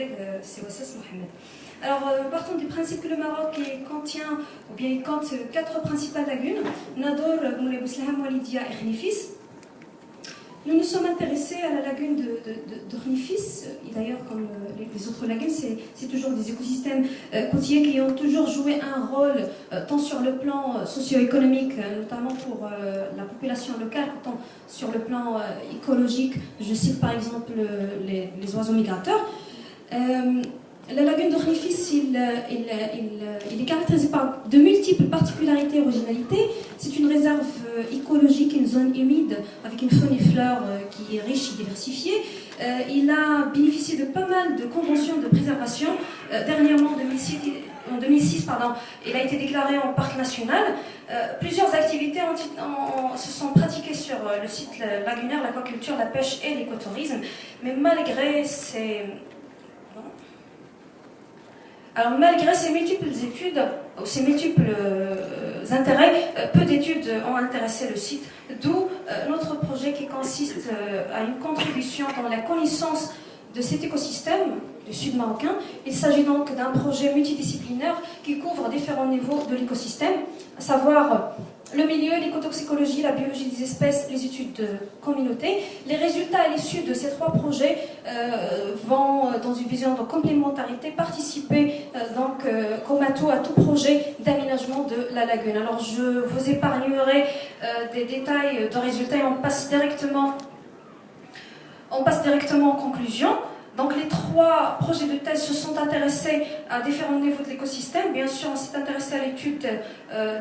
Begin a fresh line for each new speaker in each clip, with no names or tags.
collègue Sewassas Mohamed. Alors, partons du principe que le Maroc contient, ou bien il compte 4 principales lagunes, Nador, Moulay Bouslaham, Walidia et Khnifis. Nous nous sommes intéressés à la lagune de Khnifis, et d'ailleurs comme les autres lagunes, c'est toujours des écosystèmes côtiers qui ont toujours joué un rôle tant sur le plan socio-économique, notamment pour la population locale, tant sur le plan écologique. Je cite par exemple les oiseaux migrateurs. La lagune de Khnifis, il est caractérisé par de multiples particularités et originalités. C'est une réserve écologique, une zone humide avec une faune et flore qui est riche et diversifiée. Il a bénéficié de pas mal de conventions de préservation. Dernièrement, en 2006, il a été déclaré en parc national. Plusieurs activités se sont pratiquées sur le site lagunaire, l'aquaculture, la pêche et l'écotourisme. Mais malgré ces multiples études, ces multiples intérêts, peu d'études ont intéressé le site, d'où notre projet qui consiste à une contribution dans la connaissance de cet écosystème du sud marocain. Il s'agit donc d'un projet multidisciplinaire qui couvre différents niveaux de l'écosystème, à savoir le milieu, l'écotoxicologie, la biologie des espèces, les études de communauté. Les résultats à l'issue de ces 3 projets vont, dans une vision de complémentarité, participer comme atout à tout projet d'aménagement de la lagune. Alors je vous épargnerai des détails de résultats et on passe directement en conclusion. Donc les 3 projets de thèse se sont intéressés à différents niveaux de l'écosystème. Bien sûr, on s'est intéressé à l'étude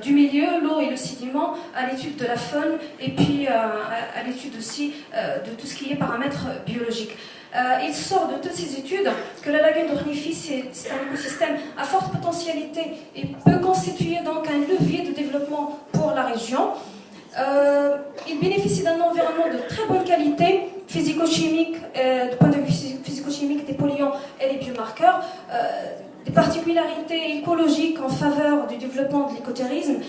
du milieu, l'eau et le sédiment, à l'étude de la faune et puis à l'étude aussi de tout ce qui est paramètres biologiques. Il sort de toutes ces études que la lagune de Khnifis, c'est un écosystème à forte potentialité et peut constituer donc un levier de développement pour la région. Il bénéficie d'un environnement de très bonne qualité, physico-chimique, du point de vue physico-chimique des polluants et les biomarqueurs, des particularités écologiques en faveur du développement de l'écotourisme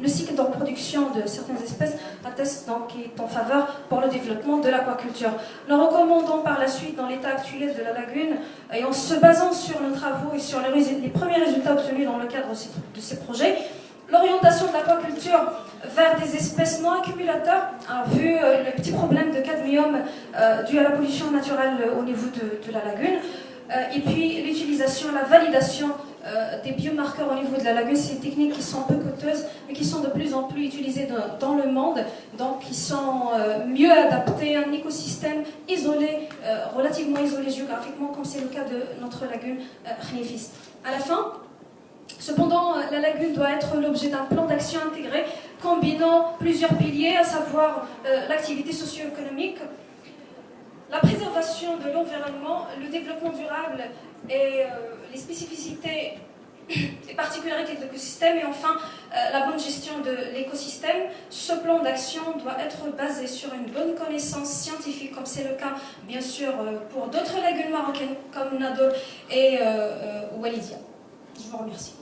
le cycle de reproduction de certaines espèces atteste donc qu'il est en faveur pour le développement de l'aquaculture. Nous recommandons par la suite, dans l'état actuel de la lagune, et en se basant sur nos travaux et sur les premiers résultats obtenus dans le cadre de ces projets, l'orientation de l'aquaculture vers des espèces non accumulateurs, vu le petit problème de cadmium dû à la pollution naturelle au niveau de la lagune, et puis l'utilisation, la validation des biomarqueurs au niveau de la lagune. C'est des techniques qui sont peu coûteuses, mais qui sont de plus en plus utilisées dans le monde, donc qui sont mieux adaptées à un écosystème isolé, relativement isolé géographiquement, comme c'est le cas de notre lagune Khnifis. À la fin, cependant, la lagune doit être l'objet d'un plan d'action intégré combinant plusieurs piliers, à savoir l'activité socio-économique, la préservation de l'environnement, le développement durable et les spécificités et particularités de l'écosystème, et enfin la bonne gestion de l'écosystème. Ce plan d'action doit être basé sur une bonne connaissance scientifique, comme c'est le cas bien sûr pour d'autres lagunes marocaines comme Nador et Walidia. Je vous remercie.